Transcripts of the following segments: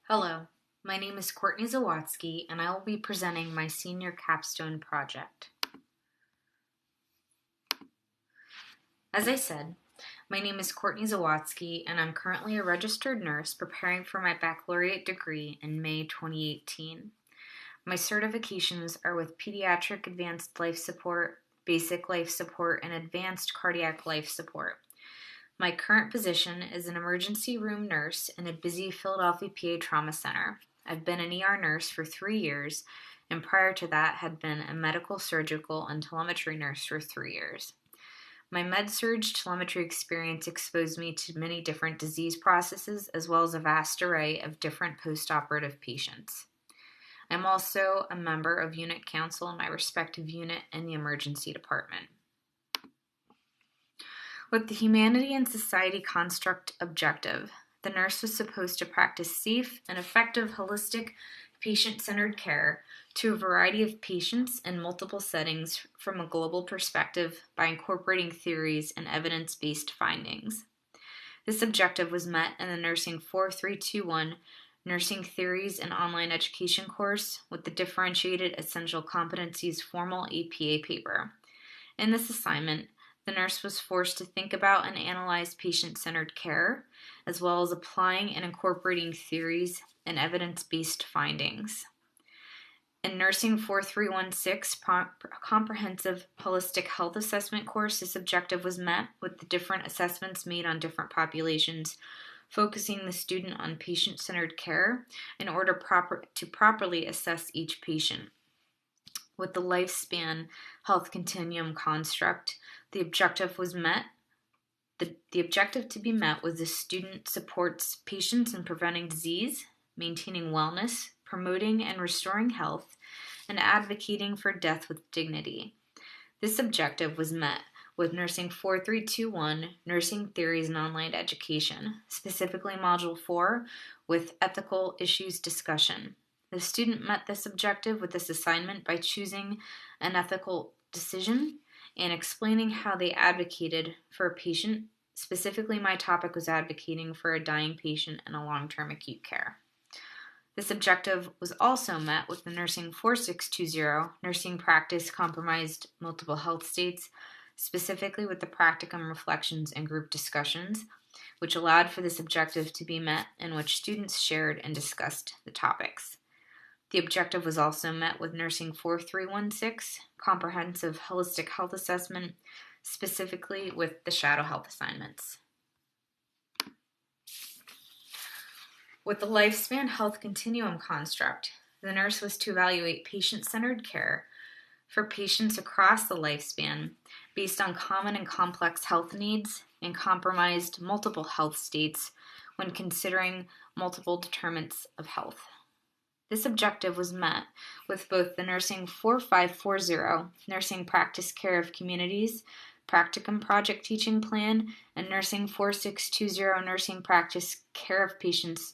Hello, my name is Courtney Zawatski, and I will be presenting my senior capstone project. As I said, my name is Courtney Zawatski, and I'm currently a registered nurse preparing for my baccalaureate degree in May 2018. My certifications are with Pediatric Advanced Life Support, Basic Life Support, and Advanced Cardiac Life Support. My current position is an emergency room nurse in a busy Philadelphia, PA trauma center. I've been an ER nurse for 3 years, and prior to that had been a medical, surgical, and telemetry nurse for 3 years. My med-surg telemetry experience exposed me to many different disease processes as well as a vast array of different post-operative patients. I'm also a member of unit council in my respective unit in the emergency department. With the Humanity and Society construct objective, the nurse was supposed to practice safe and effective holistic patient-centered care to a variety of patients in multiple settings from a global perspective by incorporating theories and evidence-based findings. This objective was met in the Nursing 4321 Nursing Theories and Online Education course with the Differentiated Essential Competencies Formal APA paper. In this assignment, the nurse was forced to think about and analyze patient-centered care, as well as applying and incorporating theories and evidence-based findings. In Nursing 4316 Comprehensive Holistic Health Assessment course, this objective was met with the different assessments made on different populations, focusing the student on patient-centered care in order to properly assess each patient. With the lifespan health continuum construct, the objective was met. The objective to be met was the student supports patients in preventing disease, maintaining wellness, promoting and restoring health, and advocating for death with dignity. This objective was met with Nursing 4321, Nursing Theories and Online Education, specifically Module 4 with Ethical Issues Discussion. The student met this objective with this assignment by choosing an ethical decision and explaining how they advocated for a patient. Specifically, my topic was advocating for a dying patient in a long-term acute care. This objective was also met with the Nursing 4620, Nursing Practice Compromised Multiple Health States, specifically with the practicum reflections and group discussions, which allowed for this objective to be met in which students shared and discussed the topics. The objective was also met with Nursing 4316, Comprehensive Holistic Health Assessment, specifically with the shadow health assignments. With the lifespan health continuum construct, the nurse was to evaluate patient-centered care for patients across the lifespan based on common and complex health needs and compromised multiple health states when considering multiple determinants of health. This objective was met with both the Nursing 4540, Nursing Practice Care of Communities, Practicum Project Teaching Plan, and Nursing 4620, Nursing Practice Care of Patients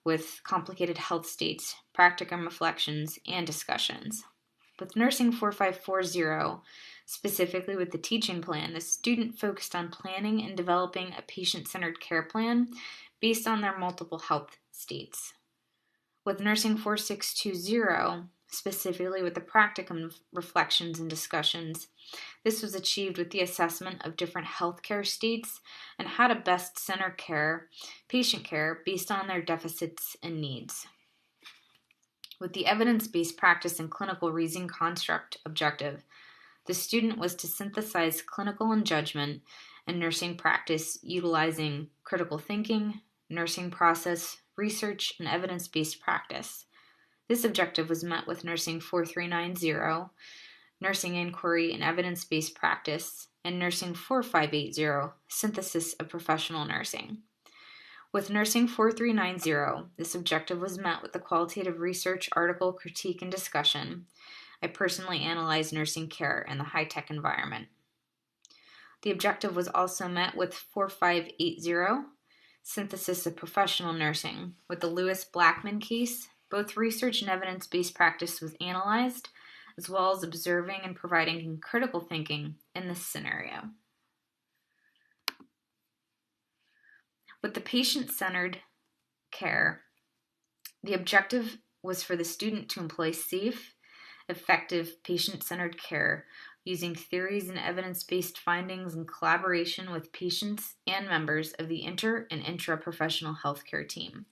with Complicated Health States, Practicum Reflections, and Discussions. With Nursing 4540, specifically with the teaching plan, the student focused on planning and developing a patient-centered care plan based on their multiple health states. With Nursing 4620, specifically with the practicum reflections and discussions, this was achieved with the assessment of different healthcare states and how to best center patient care based on their deficits and needs. With the evidence-based practice and clinical reasoning construct objective, the student was to synthesize clinical and judgment and nursing practice utilizing critical thinking, nursing process, research, and evidence-based practice. This objective was met with Nursing 4390, Nursing Inquiry and Evidence-Based Practice, and Nursing 4580, Synthesis of Professional Nursing. With Nursing 4390, this objective was met with the Qualitative Research Article Critique and Discussion. I personally analyzed nursing care in the high-tech environment. The objective was also met with 4580, Synthesis of Professional Nursing. With the Lewis-Blackman case, both research and evidence-based practice was analyzed, as well as observing and providing critical thinking in this scenario. With the patient-centered care, The objective was for the student to employ safe, effective, patient-centered care using theories and evidence-based findings in collaboration with patients and members of the inter- and intra-professional healthcare team.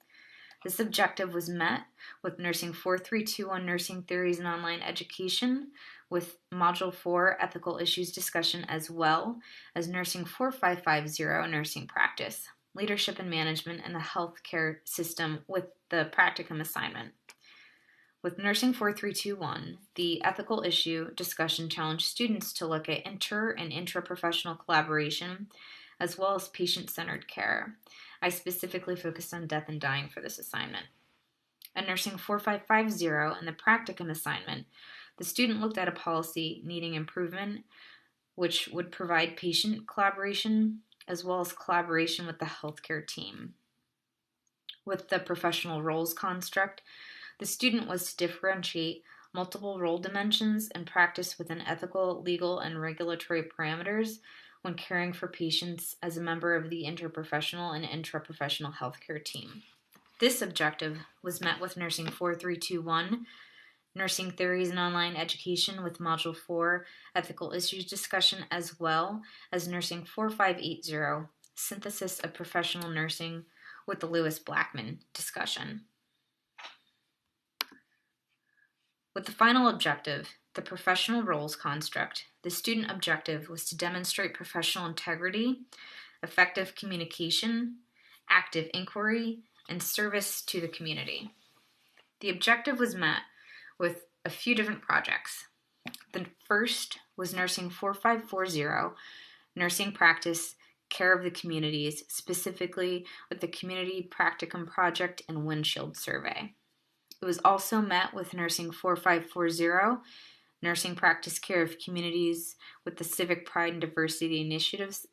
This objective was met with Nursing 4321 Nursing Theories and Online Education, with Module 4 Ethical Issues Discussion, as well as Nursing 4550 Nursing Practice, Leadership and Management in the Healthcare System, with the practicum assignment. With Nursing 4321, the ethical issue discussion challenged students to look at inter- and intra-professional collaboration, as well as patient-centered care. I specifically focused on death and dying for this assignment. In Nursing 4550 and the practicum assignment, the student looked at a policy needing improvement, which would provide patient collaboration as well as collaboration with the healthcare team. With the professional roles construct, the student was to differentiate multiple role dimensions and practice within ethical, legal, and regulatory parameters when caring for patients as a member of the interprofessional and intraprofessional healthcare team. This objective was met with Nursing 4321, Nursing Theories and Online Education, with Module 4 Ethical Issues Discussion, as well as Nursing 4580, Synthesis of Professional Nursing, with the Lewis Blackman discussion. With the final objective, the professional roles construct, the student objective was to demonstrate professional integrity, effective communication, active inquiry, and service to the community. The objective was met with a few different projects. The first was Nursing 4540, Nursing Practice, Care of the Communities, specifically with the Community Practicum Project and Windshield Survey. It was also met with Nursing 4540, Nursing Practice Care of Communities, with the Civic Pride and Diversity Initiatives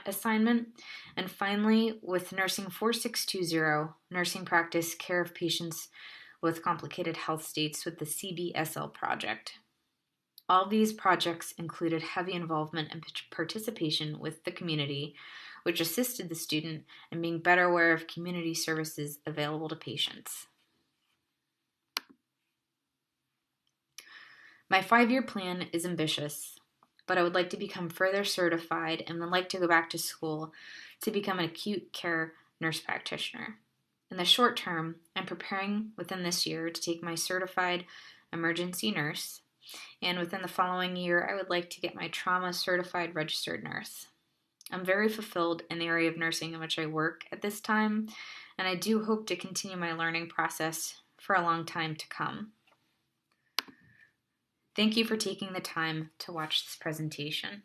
assignment, and finally with Nursing 4620, Nursing Practice Care of Patients with Complicated Health States, with the CBSL project. All these projects included heavy involvement and participation with the community, which assisted the student in being better aware of community services available to patients. My 5-year plan is ambitious, but I would like to become further certified and would like to go back to school to become an acute care nurse practitioner. In the short term, I'm preparing within this year to take my certified emergency nurse, and within the following year, I would like to get my trauma certified registered nurse. I'm very fulfilled in the area of nursing in which I work at this time, and I do hope to continue my learning process for a long time to come. Thank you for taking the time to watch this presentation.